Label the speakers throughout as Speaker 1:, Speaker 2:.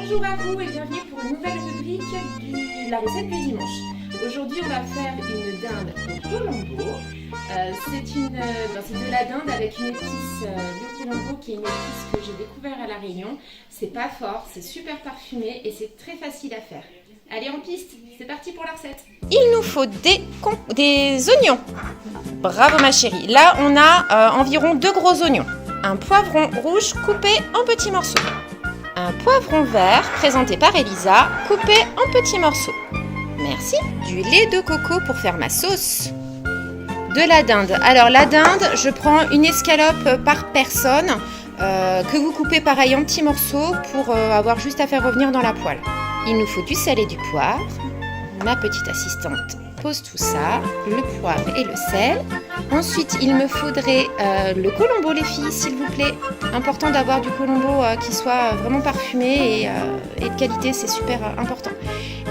Speaker 1: Bonjour à vous et bienvenue pour une nouvelle rubrique de la recette du dimanche. Aujourd'hui on va faire une dinde au colombo. C'est de la dinde avec une épice de colombo qui est une épice que j'ai découvert à La Réunion. C'est pas fort, c'est super parfumé et c'est très facile à faire. Allez en piste, c'est parti pour la recette.
Speaker 2: Il nous faut des oignons. Bravo ma chérie. Là on a environ 2 gros oignons. Un poivron rouge coupé en petits morceaux. Un poivron vert présenté par Elisa, coupé en petits morceaux. Merci. Du lait de coco pour faire ma sauce. De la dinde. Alors la dinde, je prends une escalope par personne que vous coupez pareil en petits morceaux pour avoir juste à faire revenir dans la poêle. Il nous faut du sel et du poivre. Ma petite assistante pose tout ça, le poivre et le sel. Ensuite, il me faudrait le colombo, les filles, s'il vous plaît. Important d'avoir du colombo qui soit vraiment parfumé et de qualité, c'est super important.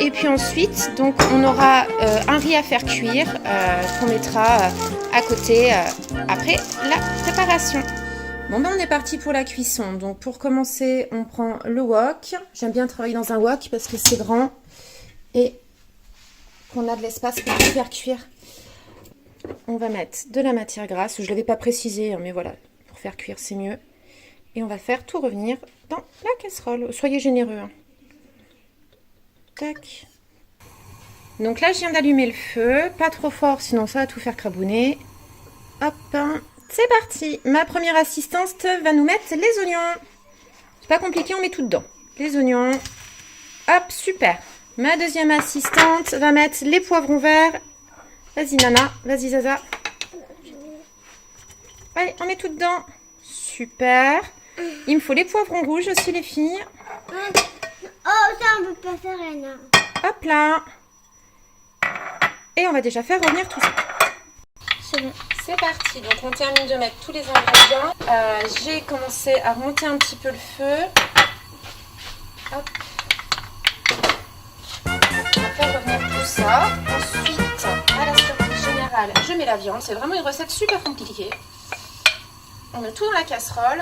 Speaker 2: Et puis ensuite, donc, on aura un riz à faire cuire qu'on mettra à côté après la préparation. Bon ben on est parti pour la cuisson. Donc pour commencer, on prend le wok. J'aime bien travailler dans un wok parce que c'est grand et qu'on a de l'espace pour tout faire cuire. On va mettre de la matière grasse. Je ne l'avais pas précisé, mais voilà, pour faire cuire c'est mieux. Et on va faire tout revenir dans la casserole. Soyez généreux. Hein. Tac. Donc là, je viens d'allumer le feu. Pas trop fort, sinon ça va tout faire crabouner. Hop. C'est parti. Ma première assistante va nous mettre les oignons. C'est pas compliqué, on met tout dedans. Les oignons. Hop, super. Ma deuxième assistante va mettre les poivrons verts. Vas-y Nana, vas-y Zaza. Allez, on met tout dedans. Super. Il me faut les poivrons rouges aussi les filles.
Speaker 3: Oh, ça on peut pas faire Anna.
Speaker 2: Hop là. Et on va déjà faire revenir tout ça.
Speaker 3: C'est bon.
Speaker 2: C'est parti, donc on termine de mettre tous les ingrédients. J'ai commencé à remonter un petit peu le feu. Hop. On va faire revenir tout ça. Ensuite, à la surprise générale, je mets la viande. C'est vraiment une recette super compliquée. On met tout dans la casserole.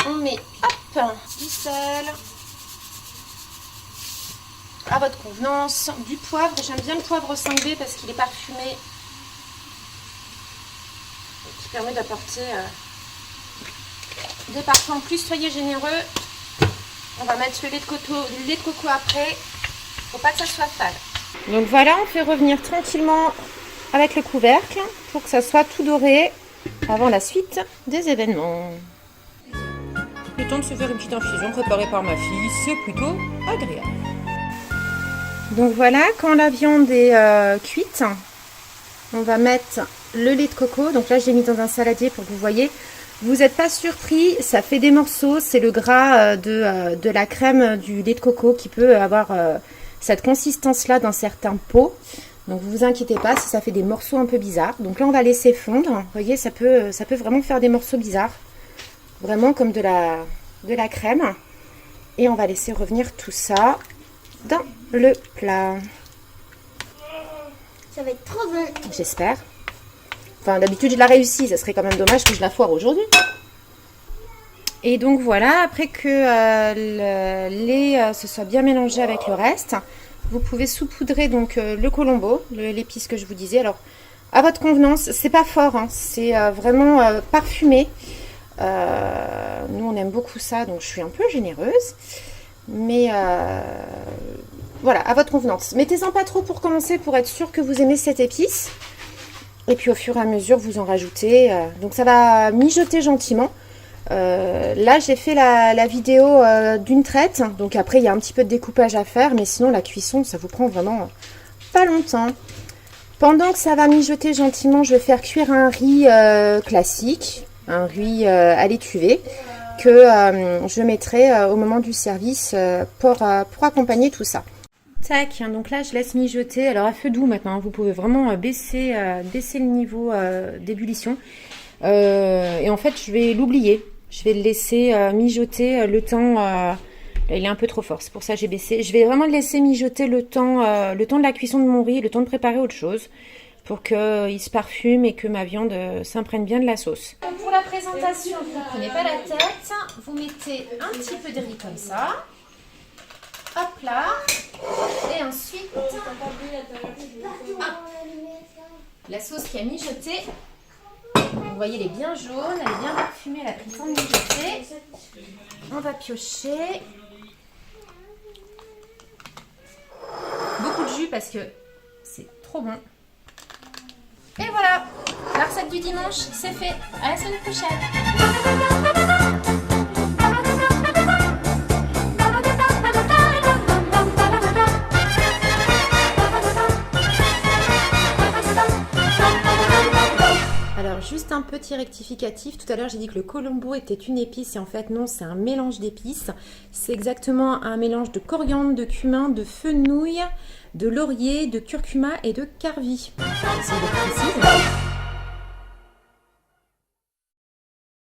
Speaker 2: On met hop, du sel. À votre convenance, du poivre. J'aime bien le poivre 5B parce qu'il est parfumé. Qui permet d'apporter des parfums en plus. Soyez généreux. On va mettre le lait de coco après. Faut pas que ça soit fade. Donc voilà, on fait revenir tranquillement avec le couvercle pour que ça soit tout doré avant la suite des événements. Le temps de se faire une petite infusion préparée par ma fille, c'est plutôt agréable. Donc voilà, quand la viande est cuite, on va mettre le lait de coco. Donc là, je l'ai mis dans un saladier pour que vous voyez. Vous n'êtes pas surpris, ça fait des morceaux. C'est le gras de la crème du lait de coco qui peut avoir cette consistance-là dans certains pots. Donc vous vous inquiétez pas si ça fait des morceaux un peu bizarres. Donc là, on va laisser fondre. Vous voyez, ça peut vraiment faire des morceaux bizarres. Vraiment comme de la crème. Et on va laisser revenir tout ça dans le plat.
Speaker 3: Ça va être trop bon.
Speaker 2: J'espère. Enfin, d'habitude, je la réussis. Ça serait quand même dommage que je la foire aujourd'hui. Et donc, voilà. Après que le lait se soit bien mélangé avec le reste, vous pouvez saupoudrer donc le colombo, l'épice que je vous disais. Alors, à votre convenance, c'est pas fort. Hein, c'est vraiment parfumé. Nous, on aime beaucoup ça. Donc, je suis un peu généreuse. Mais voilà, à votre convenance. Mettez-en pas trop pour commencer, pour être sûr que vous aimez cette épice. Et puis au fur et à mesure, vous en rajoutez. Donc ça va mijoter gentiment. Là, j'ai fait la vidéo d'une traite. Donc après, il y a un petit peu de découpage à faire. Mais sinon, la cuisson, ça vous prend vraiment pas longtemps. Pendant que ça va mijoter gentiment, je vais faire cuire un riz classique. Un riz à l'étuvée. Que je mettrai au moment du service pour accompagner tout ça. Tac, donc là je laisse mijoter, alors à feu doux maintenant, vous pouvez vraiment baisser le niveau d'ébullition. Et en fait je vais l'oublier, je vais le laisser mijoter le temps, là, il est un peu trop fort, c'est pour ça que j'ai baissé. Je vais vraiment le laisser mijoter le temps de la cuisson de mon riz, le temps de préparer autre chose. pour qu'il se parfume et que ma viande s'imprègne bien de la sauce. Donc pour la présentation, vous ne prenez pas la tête, vous mettez un petit peu de riz comme ça. Hop là. Et ensuite, la sauce qui a mijoté. Vous voyez, elle est bien jaune, elle est bien parfumée, elle a pris le temps de mijoter. On va piocher. Beaucoup de jus parce que c'est trop bon. Et voilà, la recette du dimanche, c'est fait. À la semaine prochaine. Alors juste un petit rectificatif, tout à l'heure j'ai dit que le colombo était une épice et en fait non, c'est un mélange d'épices. C'est exactement un mélange de coriandre, de cumin, de fenouil, de laurier, de curcuma et de carvi. C'est précis.